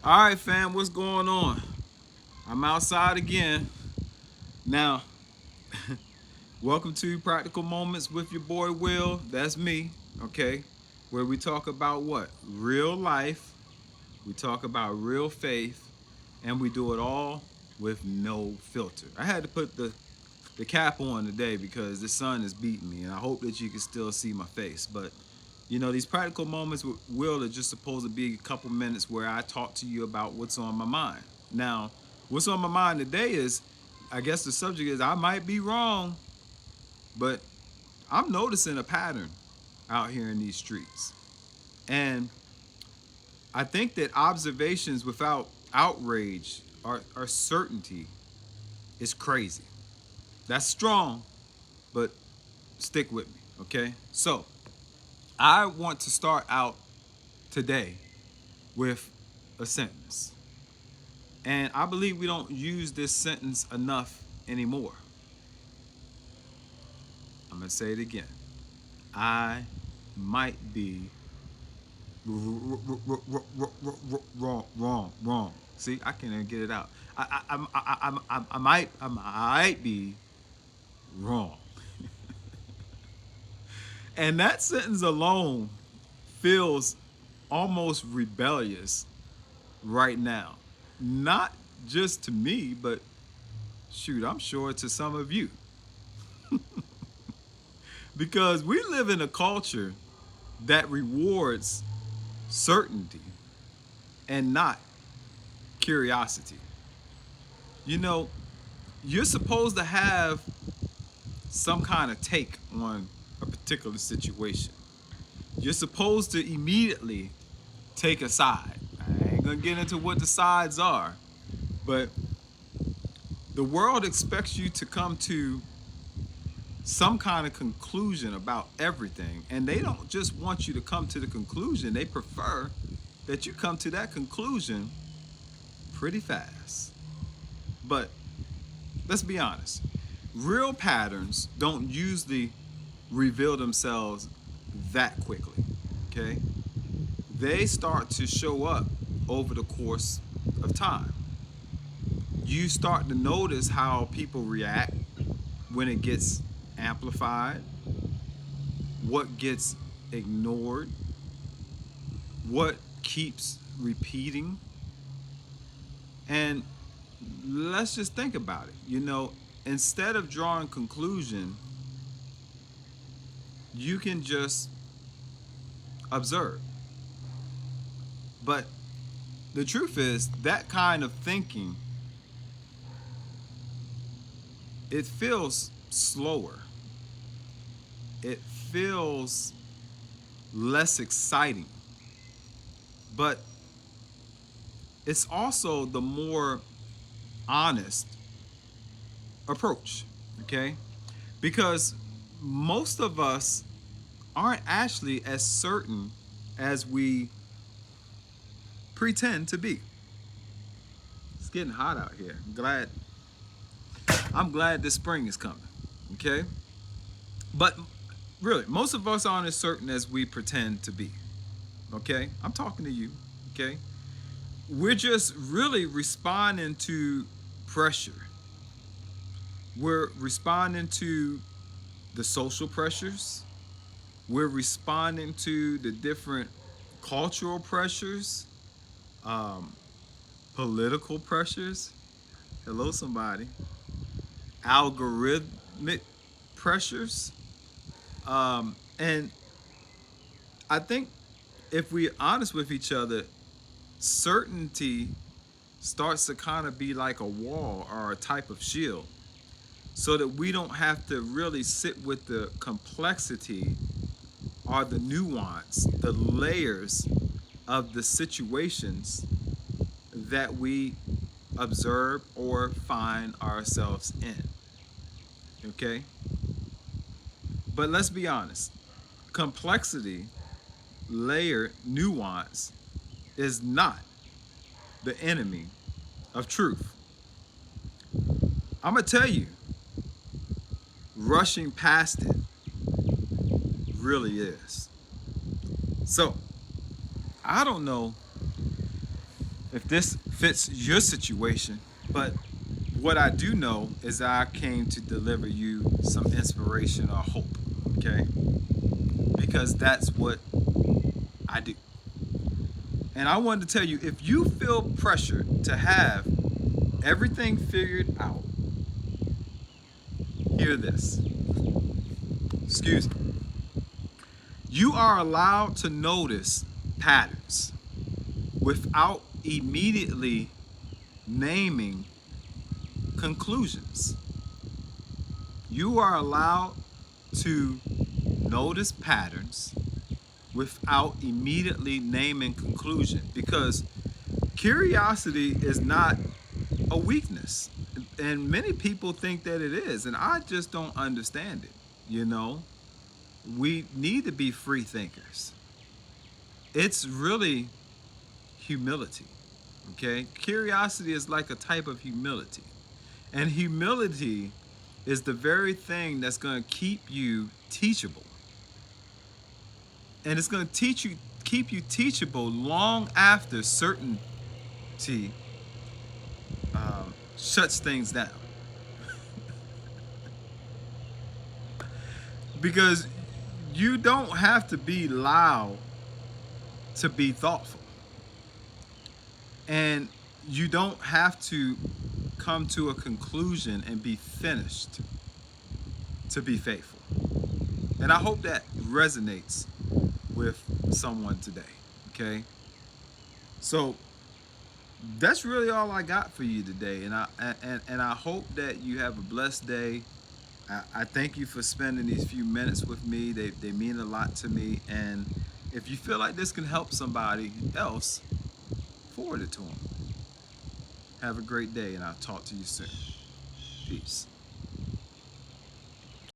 All right, fam, what's going on? I'm outside again. Now, welcome to Practical Moments with your boy Will. That's me, okay? Where we talk about what? Real life, we talk about real faith, and we do it all with no filter. I had to put the cap on today because the sun is beating me, and I hope that you can still see my face. But these practical moments with Will are just supposed to be a couple minutes where I talk to you about what's on my mind. Now, what's on my mind today is, I guess the subject is I might be wrong, but I'm noticing a pattern out here in these streets. And I think that observations without outrage or certainty is crazy. That's strong, but stick with me, okay? So, I want to start out today with a sentence. And I believe we don't use this sentence enough anymore. I'm going to say it again. I might be wrong. See, I can't even get it out. I might be wrong. And that sentence alone feels almost rebellious right now. Not just to me, but shoot, I'm sure to some of you. Because we live in a culture that rewards certainty and not curiosity. You know, you're supposed to have some kind of take on a particular situation. You're supposed to immediately take a side. I ain't gonna get into what the sides are, but the world expects you to come to some kind of conclusion about everything. And they don't just want you to come to the conclusion, they prefer that you come to that conclusion pretty fast. But let's be honest, real patterns don't usually reveal themselves that quickly, okay? They start to show up over the course of time. You start to notice how people react when it gets amplified, what gets ignored, what keeps repeating. And let's just think about it. Instead of drawing conclusion, you can just observe. But the truth is that kind of thinking, it feels slower. It feels less exciting. But it's also the more honest approach, okay? Because most of us aren't actually as certain as we pretend to be. It's getting hot out here. I'm glad this spring is coming, okay? But really, most of us aren't as certain as we pretend to be, okay? I'm talking to you, okay? We're just really responding to pressure. We're responding to the social pressures. We're responding to the different cultural pressures, um, political pressures. Hello, somebody. Algorithmic pressures. And I think if we're honest with each other, certainty starts to kind of be like a wall or a type of shield so that we don't have to really sit with the complexity or the nuance, the layers of the situations that we observe or find ourselves in. Okay? But let's be honest, complexity, layer, nuance is not the enemy of truth. I'm going to tell you, rushing past it really is. So, I don't know if this fits your situation. But what I do know is that I came to deliver you some inspiration or hope, okay? Because that's what I do. And I wanted to tell you, if you feel pressured to have everything figured out, hear this. Excuse me. You are allowed to notice patterns without immediately naming conclusions. You are allowed to notice patterns without immediately naming conclusion, because curiosity is not a weakness, and many people think that it is, and I just don't understand it. You know, we need to be free thinkers. It's really humility. Okay, curiosity is like a type of humility, and humility is the very thing that's going to keep you teachable, and it's going to keep you teachable long after certainty shuts things down. Because you don't have to be loud to be thoughtful, and you don't have to come to a conclusion and be finished to be faithful. And I hope that resonates with someone today. Okay, so that's really all I got for you today, and I hope that you have a blessed day. I thank you for spending these few minutes with me. They mean a lot to me, and if you feel like this can help somebody else, forward it to them. Have a great day, and I'll talk to you soon. Peace.